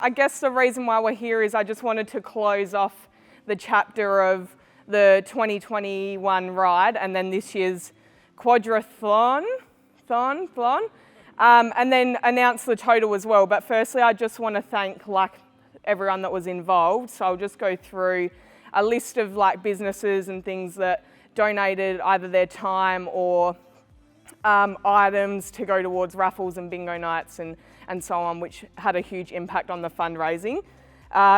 I guess the reason why we're here is I just wanted to close off the chapter of the 2021 ride and then this year's quadrathlon, and then announce the total as well. But firstly, I just want to thank everyone that was involved. So I'll just go through a list of businesses and things that donated either their time or items to go towards raffles and bingo nights and so on, which had a huge impact on the fundraising.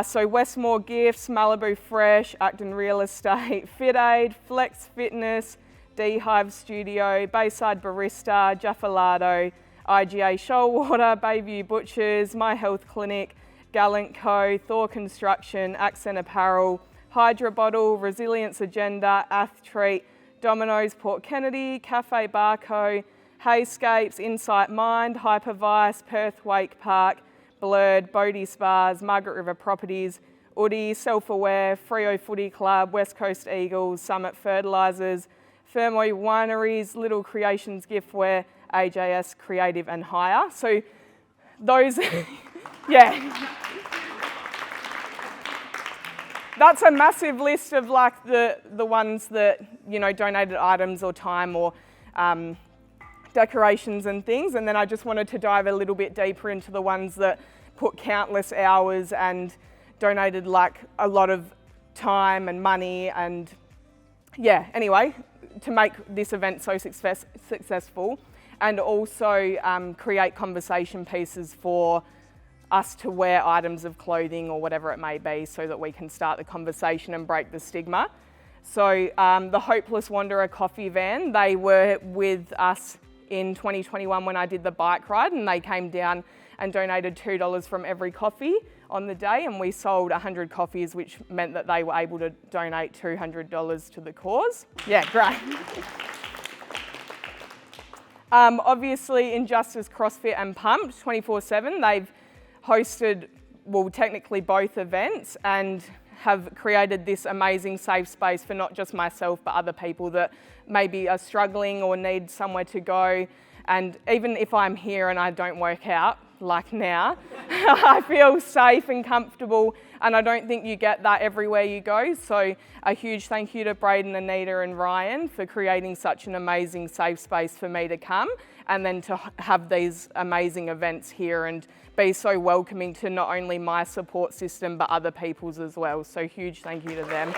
So Westmore Gifts, Malibu Fresh, Acton Real Estate, Fit Aid, Flex Fitness, D-Hive Studio, Bayside Barista, Jaffalado, IGA Shoalwater, Bayview Butchers, My Health Clinic, Gallant Co, Thor Construction, Accent Apparel, Hydra Bottle, Resilience Agenda, Ath Treat, Domino's Port Kennedy, Cafe Barco, Hayscapes, Insight Mind, Hypervice, Perth Wake Park, Blurred, Bodie Spas, Margaret River Properties, Uddy, Self-Aware, Freo Footy Club, West Coast Eagles, Summit Fertilisers, Fermoy Wineries, Little Creations Giftware, AJS Creative and Hire. So those, yeah. That's a massive list of the ones that, donated items or time or decorations and things. And then I just wanted to dive a little bit deeper into the ones that put countless hours and donated a lot of time and money and anyway, to make this event so successful, and also create conversation pieces for us to wear items of clothing or whatever it may be so that we can start the conversation and break the stigma. So the Hopeless Wanderer coffee van, they were with us in 2021 when I did the bike ride, and they came down and donated $2 from every coffee on the day, and we sold 100 coffees, which meant that they were able to donate $200 to the cause. Yeah, great. Obviously, Injustice CrossFit and Pumped 24/7, they've hosted, technically both events, and have created this amazing safe space for not just myself, but other people that maybe are struggling or need somewhere to go. And even if I'm here and I don't work out, like now, I feel safe and comfortable, and I don't think you get that everywhere you go. So a huge thank you to Braden, Anita and Ryan for creating such an amazing safe space for me to come, and then to have these amazing events here and be so welcoming to not only my support system, but other people's as well. So huge thank you to them.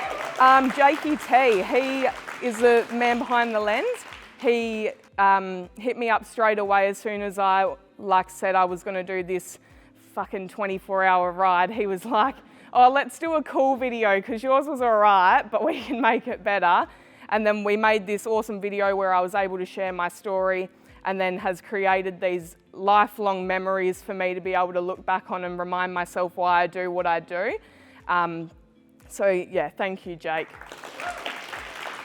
Jakey T, he is the man behind the lens. He hit me up straight away as soon as I said I was going to do this fucking 24-hour ride. He was like, oh, let's do a cool video because yours was all right, but we can make it better. And then we made this awesome video where I was able to share my story, and then has created these lifelong memories for me to be able to look back on and remind myself why I do what I do. So yeah, thank you, Jake.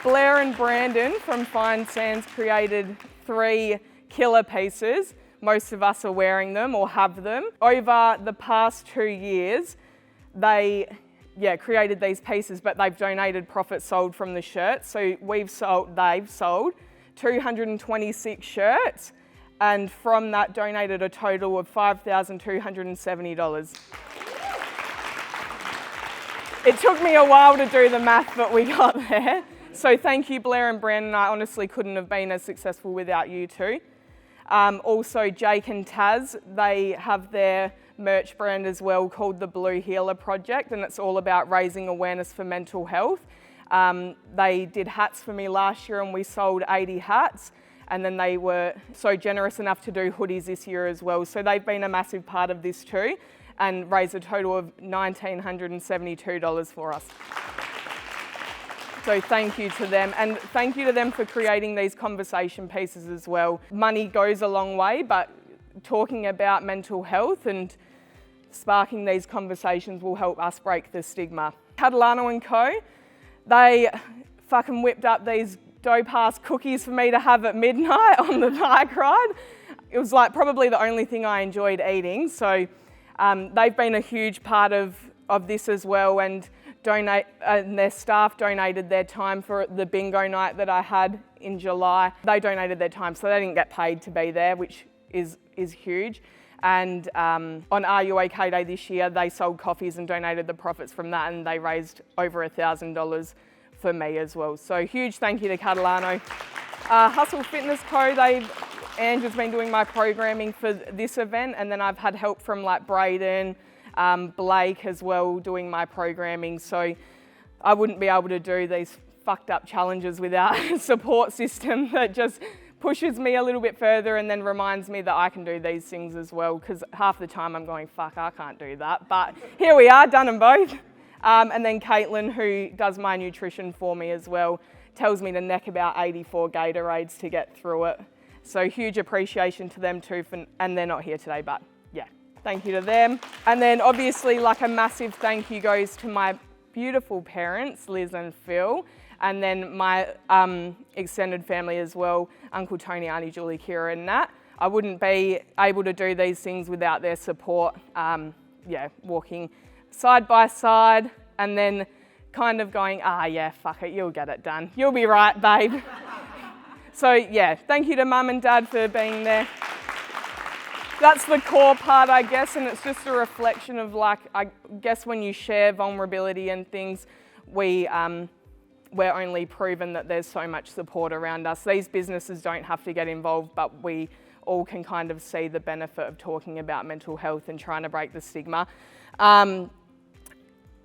Blair and Brandon from Fine Sands created 3 killer pieces. Most of us are wearing them or have them. Over the past 2 years, they created these pieces, but they've donated profits sold from the shirts. So they've sold 226 shirts, and from that donated a total of $5,270. It took me a while to do the math, but we got there. So thank you, Blair and Brandon. I honestly couldn't have been as successful without you two. Also, Jake and Taz, they have their merch brand as well called the Blue Healer Project, and it's all about raising awareness for mental health. They did hats for me last year, and we sold 80 hats, and then they were so generous enough to do hoodies this year as well. So they've been a massive part of this too, and raised a total of $1,972 for us. So thank you to them, and thank you to them for creating these conversation pieces as well. Money goes a long way, but talking about mental health and sparking these conversations will help us break the stigma. Catalano and Co, they fucking whipped up these dope-ass cookies for me to have at midnight on the bike ride. It was probably the only thing I enjoyed eating. So they've been a huge part of this as well, and their staff donated their time for the bingo night that I had in July. They donated their time, so they didn't get paid to be there, which is huge. And on Are You OK Day this year, they sold coffees and donated the profits from that, and they raised over $1,000 for me as well. So huge thank you to Catalano. Hustle Fitness Co, Andrew's been doing my programming for this event, and then I've had help from like Braden, Blake as well doing my programming. So I wouldn't be able to do these fucked up challenges without a support system that just pushes me a little bit further and then reminds me that I can do these things as well, because half the time I'm going, fuck, I can't do that. But here we are, done them both. And then Caitlin, who does my nutrition for me as well, tells me to neck about 84 Gatorades to get through it. So huge appreciation to them too, and they're not here today, but yeah, thank you to them. And then obviously like a massive thank you goes to my beautiful parents, Liz and Phil, and then my extended family as well, Uncle Tony, Auntie Julie, Kira and Nat. I wouldn't be able to do these things without their support. Walking side by side and then kind of going, yeah, fuck it, you'll get it done. You'll be right, babe. So yeah, thank you to Mum and Dad for being there. That's the core part, I guess, and it's just a reflection of like, I guess when you share vulnerability and things, we're only proven that there's so much support around us. These businesses don't have to get involved, but we all can kind of see the benefit of talking about mental health and trying to break the stigma.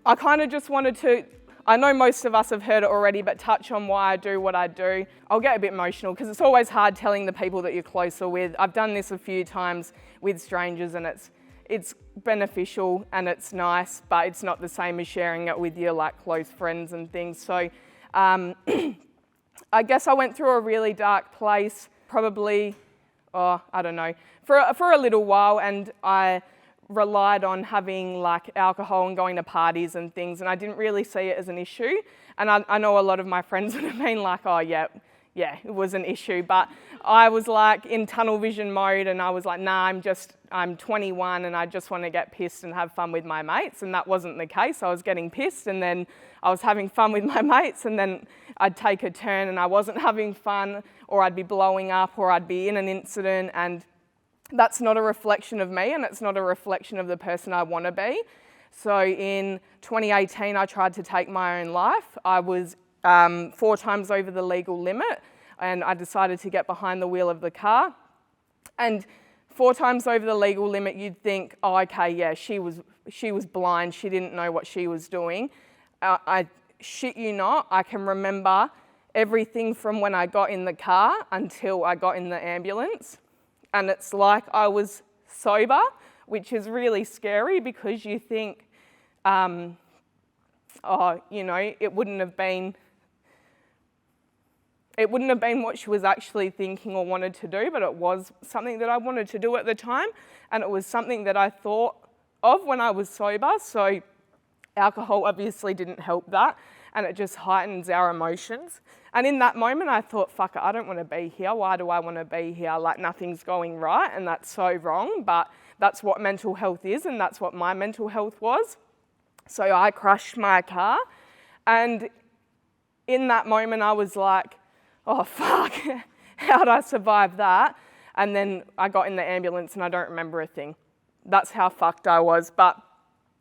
I kind of just wanted to, I know most of us have heard it already, but touch on why I do what I do. I'll get a bit emotional because it's always hard telling the people that you're closer with. I've done this a few times with strangers and it's beneficial and it's nice, but it's not the same as sharing it with your like close friends and things. So I guess I went through a really dark place, probably, I don't know, for a little while, and I relied on having like alcohol and going to parties and things, and I didn't really see it as an issue. And I know a lot of my friends would have been like, oh yeah, it was an issue, but I was like in tunnel vision mode, and I was like, nah, I'm 21 and I just want to get pissed and have fun with my mates, and that wasn't the case. I was getting pissed and then I was having fun with my mates, and then I'd take a turn and I wasn't having fun, or I'd be blowing up, or I'd be in an incident, and that's not a reflection of me, and it's not a reflection of the person I want to be. So in 2018, I tried to take my own life. I was 4 times over the legal limit, and I decided to get behind the wheel of the car. And 4 times over the legal limit, you'd think, oh, okay, yeah, she was blind. She didn't know what she was doing. I shit you not, I can remember everything from when I got in the car until I got in the ambulance. And it's like I was sober, which is really scary because you think, it wouldn't have been what she was actually thinking or wanted to do, but it was something that I wanted to do at the time, and it was something that I thought of when I was sober. So alcohol obviously didn't help that, and it just heightens our emotions. And in that moment, I thought, fuck it, I don't want to be here. Why do I want to be here? Like, nothing's going right, and that's so wrong, but that's what mental health is, and that's what my mental health was. So I crashed my car, and in that moment, I was like, oh, fuck, how'd I survive that? And then I got in the ambulance, and I don't remember a thing. That's how fucked I was, but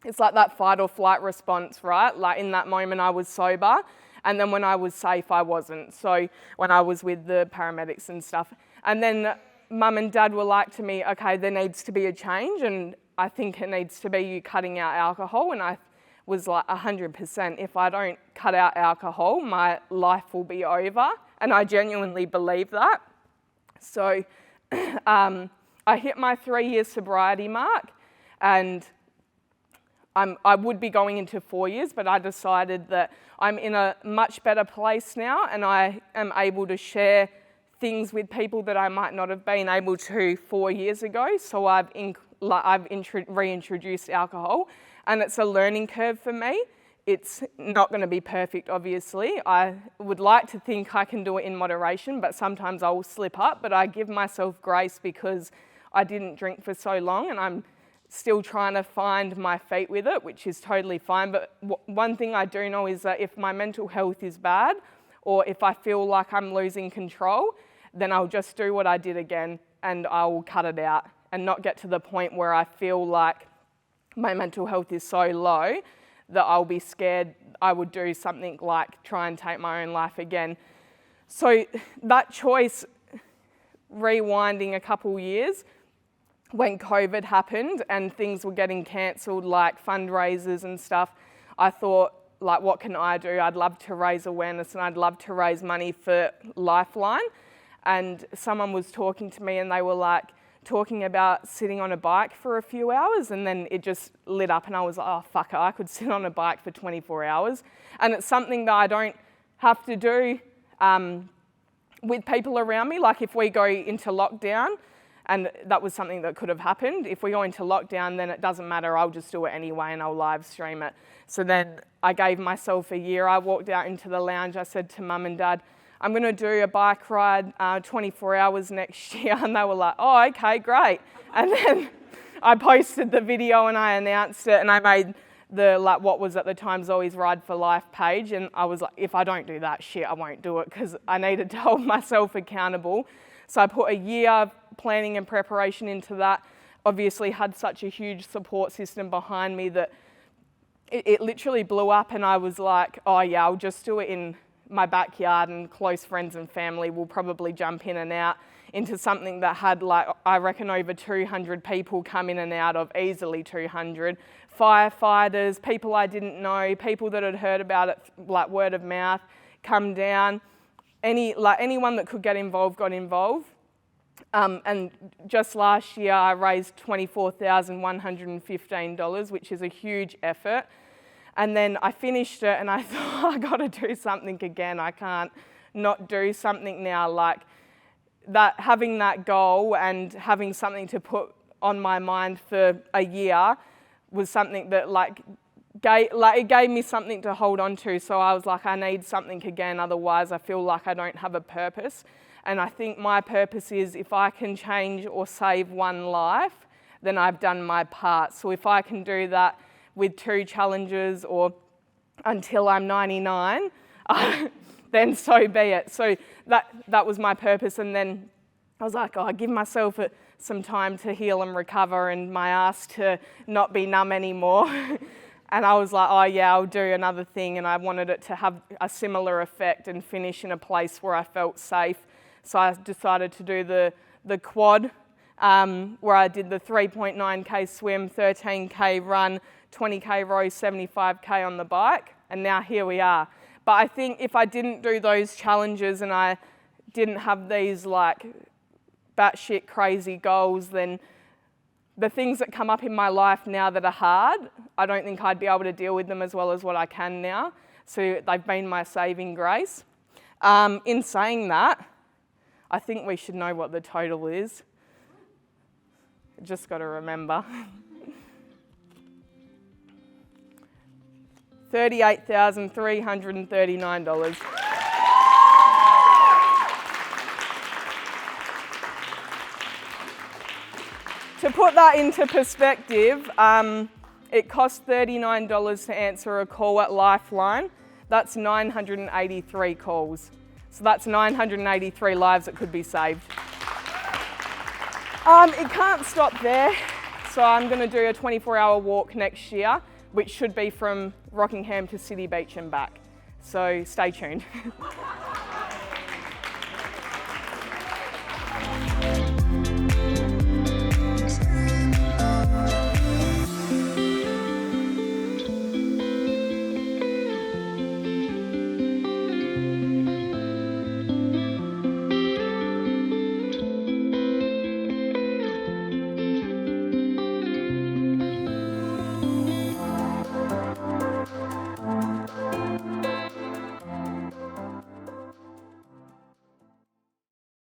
it's like that fight or flight response, right? Like in that moment, I was sober, and then when I was safe, I wasn't. So when I was with the paramedics and stuff. And then Mum and Dad were like to me, okay, there needs to be a change, and I think it needs to be you cutting out alcohol. And I was like 100%, if I don't cut out alcohol, my life will be over. And I genuinely believe that. So I hit my 3-year sobriety mark, and I would be going into 4 years, but I decided that I'm in a much better place now, and I am able to share things with people that I might not have been able to 4 years ago. So I've reintroduced alcohol, and it's a learning curve for me. It's not going to be perfect, obviously. I would like to think I can do it in moderation, but sometimes I will slip up. But I give myself grace because I didn't drink for so long, and I'm still trying to find my feet with it, which is totally fine. But one thing I do know is that if my mental health is bad, or if I feel like I'm losing control, then I'll just do what I did again, and I will cut it out. and not get to the point where I feel like my mental health is so low that I'll be scared I would do something like try and take my own life again. So that choice, rewinding a couple years, when COVID happened and things were getting cancelled, like fundraisers and stuff, I thought, like, what can I do? I'd love to raise awareness and I'd love to raise money for Lifeline. And someone was talking to me and they were like talking about sitting on a bike for a few hours, and then it just lit up and I was like, oh fuck it, I could sit on a bike for 24 hours. And it's something that I don't have to do with people around me. Like if we go into lockdown, and that was something that could have happened. If we go into lockdown, then it doesn't matter. I'll just do it anyway and I'll live stream it. So then I gave myself a year. I walked out into the lounge. I said to Mum and Dad, I'm going to do a bike ride 24 hours next year. And they were like, oh, okay, great. And then I posted the video and I announced it, and I made the, like, what was at the time Zoe's Ride for Life page. And I was like, if I don't do that shit, I won't do it, because I needed to hold myself accountable. So I put a year of planning and preparation into that. Obviously had such a huge support system behind me that it literally blew up, and I was like, oh yeah, I'll just do it in my backyard and close friends and family will probably jump in and out, into something that had, like, I reckon over 200 people come in and out of, easily 200. Firefighters, people I didn't know, people that had heard about it, like word of mouth, come down. Anyone that could get involved got involved. And just last year I raised $24,115, which is a huge effort. And then I finished it and I thought, I gotta do something again. I can't not do something now. Like that, having that goal and having something to put on my mind for a year was something that it gave me something to hold on to. So I was like, I need something again, otherwise I feel like I don't have a purpose. And I think my purpose is, if I can change or save one life, then I've done my part. So if I can do that with 2 challenges or until I'm 99, then so be it. So that was my purpose. And then I was like, oh, I give myself some time to heal and recover and my ass to not be numb anymore. And I was like, oh yeah, I'll do another thing. And I wanted it to have a similar effect and finish in a place where I felt safe. So I decided to do the quad, where I did the 3.9k swim, 13k run, 20k row, 75k on the bike. And now here we are. But I think if I didn't do those challenges and I didn't have these like batshit crazy goals, then the things that come up in my life now that are hard, I don't think I'd be able to deal with them as well as what I can now. So they've been my saving grace. In saying that, I think we should know what the total is. Just got to remember. $38,339. To put that into perspective, it costs $39 to answer a call at Lifeline. That's 983 calls. So that's 983 lives that could be saved. It can't stop there. So I'm going to do a 24-hour walk next year, which should be from Rockingham to City Beach and back. So stay tuned.